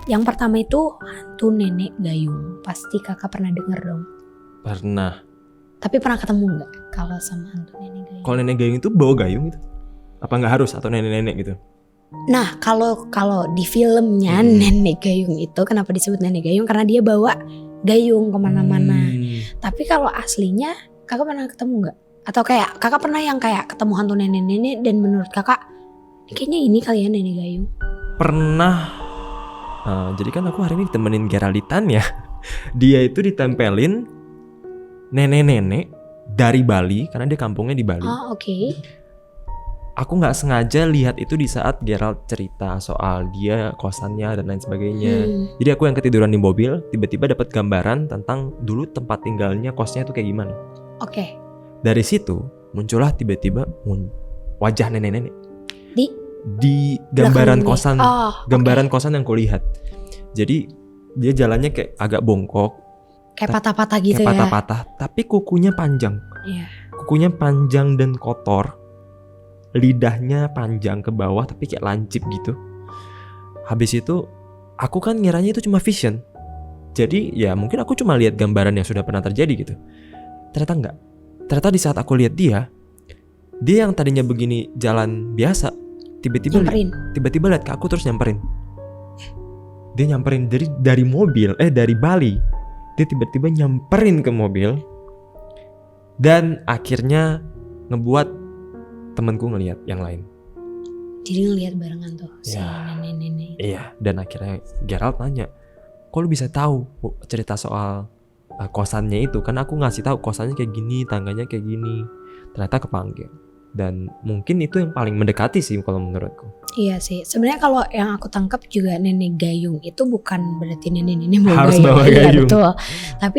Yang pertama itu hantu nenek gayung. Pasti kakak pernah denger dong. Pernah. Tapi pernah ketemu nggak kalau sama hantu nenek gayung? Kalau nenek gayung itu bawa gayung gitu? Apa nggak harus atau nenek-nenek gitu? Nah kalau di filmnya nenek gayung itu kenapa disebut nenek gayung? Karena dia bawa gayung kemana-mana. Tapi kalau aslinya kakak pernah ketemu nggak? Atau kayak kakak pernah yang kayak ketemu hantu nenek-nenek dan menurut kakak kayaknya ini kali ya nenek gayung? Pernah. Jadi kan aku hari ini ditemenin Geralditan ya. Dia itu ditempelin nenek-nenek dari Bali karena dia kampungnya di Bali. Oh oke. Aku nggak sengaja lihat itu di saat Gerald cerita soal dia kosannya dan lain sebagainya. Jadi aku yang ketiduran di mobil tiba-tiba dapat gambaran tentang dulu tempat tinggalnya kosnya itu kayak gimana. Oke. Dari situ muncullah tiba-tiba wajah nenek-nenek di gambaran kosan, gambaran kosan yang kulihat. Jadi dia jalannya kayak agak bongkok, kayak patah-patah gitu kayak ya. patah-patah, tapi kukunya panjang. Iya. Kukunya panjang dan kotor. Lidahnya panjang ke bawah tapi kayak lancip gitu. Habis itu aku kan ngiranya itu cuma vision. Jadi ya mungkin aku cuma lihat gambaran yang sudah pernah terjadi gitu. Ternyata enggak. Ternyata di saat aku lihat dia yang tadinya begini jalan biasa tiba-tiba lihat ke aku terus nyamperin. Dia nyamperin dari mobil, dari Bali. Dia tiba-tiba nyamperin ke mobil. Dan akhirnya ngebuat temanku ngelihat yang lain. Jadi ngelihat barengan tuh si nenek-nenek. Iya, dan akhirnya Gerald nanya, "Kok lu bisa tahu cerita soal kosannya itu?" Kan aku ngasih tahu kosannya kayak gini, tangganya kayak gini. Ternyata kepanggil. Dan mungkin itu yang paling mendekati sih kalau menurutku. Iya sih. Sebenarnya kalau yang aku tangkap juga nenek gayung itu bukan berarti nenek-nenek bawa harus gayung. Bawa iya, gayung. Betul. Tapi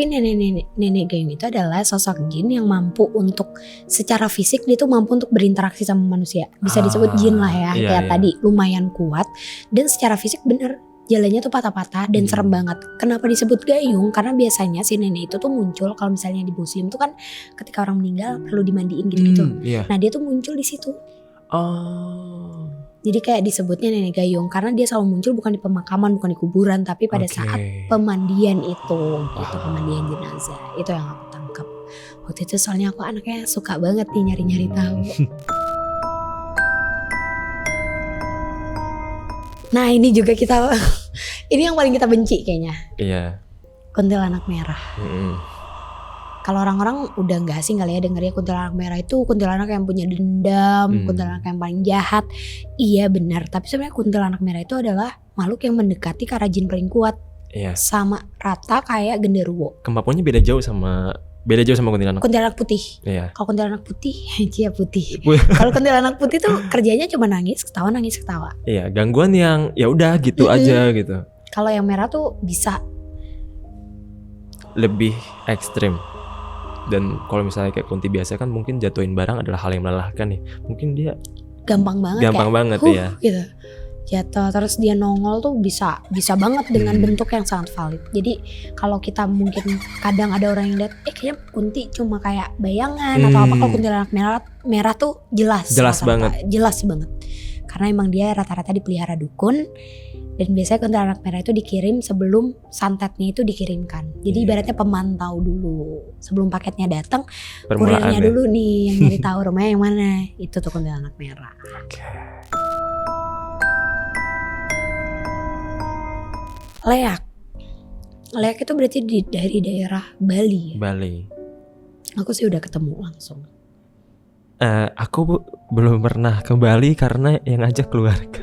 nenek gayung itu adalah sosok jin yang mampu untuk secara fisik dia tuh mampu untuk berinteraksi sama manusia. Bisa disebut jin lah ya. Iya, kayak tadi lumayan kuat dan secara fisik bener jalannya tuh patah-patah dan serem banget. Kenapa disebut gayung? Karena biasanya si nenek itu tuh muncul kalau misalnya di muslim tuh kan ketika orang meninggal perlu dimandiin gitu-gitu. Iya. Nah dia tuh muncul di situ. Oh. Jadi kayak disebutnya nenek gayung karena dia selalu muncul bukan di pemakaman, bukan di kuburan, tapi pada saat pemandian itu, gitu, pemandian jenazah. Itu yang aku tangkap. Waktu itu soalnya aku anaknya suka banget nih nyari-nyari tahu. Nah ini juga ini yang paling kita benci kayaknya. Iya. Kuntilanak merah. Kalau orang-orang udah gak asing kali ya dengernya kuntilanak merah itu kuntilanak yang punya dendam, kuntilanak yang paling jahat. Iya benar, tapi sebenarnya kuntilanak merah itu adalah makhluk yang mendekati ke arah jin paling kuat. Iya. Sama rata kayak genderuwo. Kemampuannya beda jauh sama kuntilanak. Kuntilanak putih. Iya. Kalau kuntilanak putih, cia putih. Kalau kuntilanak putih tuh kerjanya cuma nangis ketawa. Iya, gangguan yang ya udah gitu aja gitu. Kalau yang merah tuh bisa lebih ekstrim. Dan kalau misalnya kayak kunti biasa kan mungkin jatuhin barang adalah hal yang melelahkan nih. Mungkin dia gampang banget ya. Gitu. Jatuh terus dia nongol tuh bisa banget dengan bentuk yang sangat valid. Jadi kalau kita mungkin kadang ada orang yang lihat kayaknya kunti cuma kayak bayangan atau apa, kalau kuntilanak merah tuh jelas banget. Karena emang dia rata-rata dipelihara dukun dan biasanya kuntilanak merah itu dikirim sebelum santetnya itu dikirimkan. Jadi ibaratnya pemantau dulu sebelum paketnya datang, kurirnya dulu nih yang nyari tahu rumahnya yang mana. Itu tuh kuntilanak merah. Leak itu berarti dari daerah Bali ya? Bali. Aku sih udah ketemu langsung. Aku belum pernah ke Bali karena yang ngajak keluarga.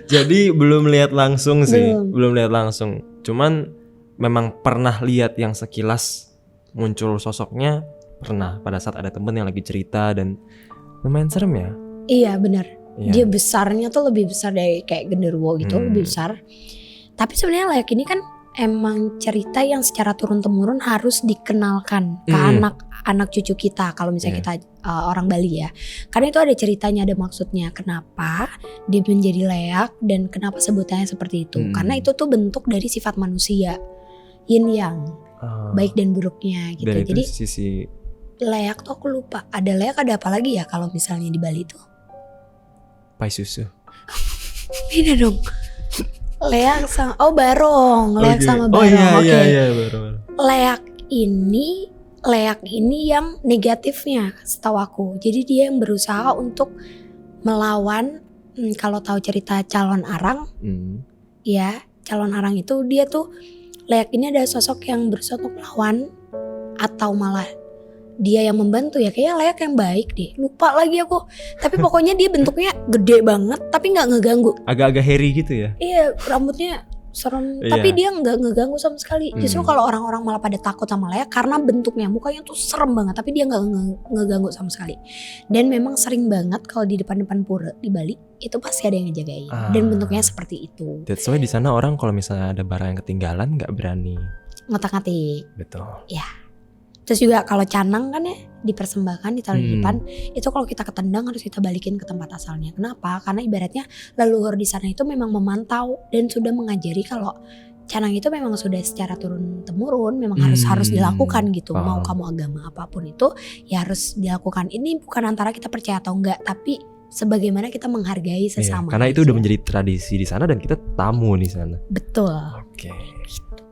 Jadi belum lihat langsung sih. Belum lihat langsung. Cuman memang pernah lihat yang sekilas muncul sosoknya. Pernah pada saat ada temen yang lagi cerita dan lumayan serem ya. Iya benar. Dia besarnya tuh lebih besar dari kayak genderuwo gitu, lebih besar. Tapi sebenarnya Leak ini kan emang cerita yang secara turun-temurun harus dikenalkan ke anak cucu kita kalau misalnya kita orang Bali ya. Karena itu ada ceritanya, ada maksudnya kenapa dia menjadi Leak dan kenapa sebutannya seperti itu. Karena itu tuh bentuk dari sifat manusia, yin yang, baik dan buruknya gitu. Dan itu jadi sisi Leak tuh aku lupa. Ada leak, ada apa lagi ya kalau misalnya di Bali tuh? Pai susu. Beda dong. Leak sama barong. Leak Oke. sama Oh barong. iya Oke. iya iya barong. Leak ini yang negatifnya setahu aku. Jadi dia yang berusaha untuk melawan, kalau tahu cerita calon arang, ya calon arang itu dia tuh Leak ini ada sosok yang berusaha untuk melawan atau malah dia yang membantu ya, kayaknya Leak yang baik deh, lupa lagi aku. Tapi pokoknya dia bentuknya gede banget tapi nggak ngeganggu. Agak-agak hairy gitu ya. Iya, rambutnya serem, Iya. tapi dia nggak ngeganggu sama sekali. Justru kalau orang-orang malah pada takut sama Leak karena bentuknya, mukanya tuh serem banget, tapi dia nggak ngeganggu sama sekali. Dan memang sering banget kalau di depan-depan pura di Bali itu pasti ada yang ngejagain. Dan bentuknya seperti itu. That's why di sana orang kalau misalnya ada barang yang ketinggalan nggak berani. Ngotak-ngatik. Betul. Ya. Terus juga kalau canang kan ya dipersembahkan, ditaruh di depan, itu kalau kita ketendang harus kita balikin ke tempat asalnya. Kenapa? Karena ibaratnya leluhur di sana itu memang memantau dan sudah mengajari kalau canang itu memang sudah secara turun temurun memang harus dilakukan gitu. Mau kamu agama apapun itu ya harus dilakukan. Ini bukan antara kita percaya atau enggak, tapi sebagaimana kita menghargai sesama. Karena itu udah menjadi tradisi di sana dan kita tamu di sana. Betul. Oke. Gitu.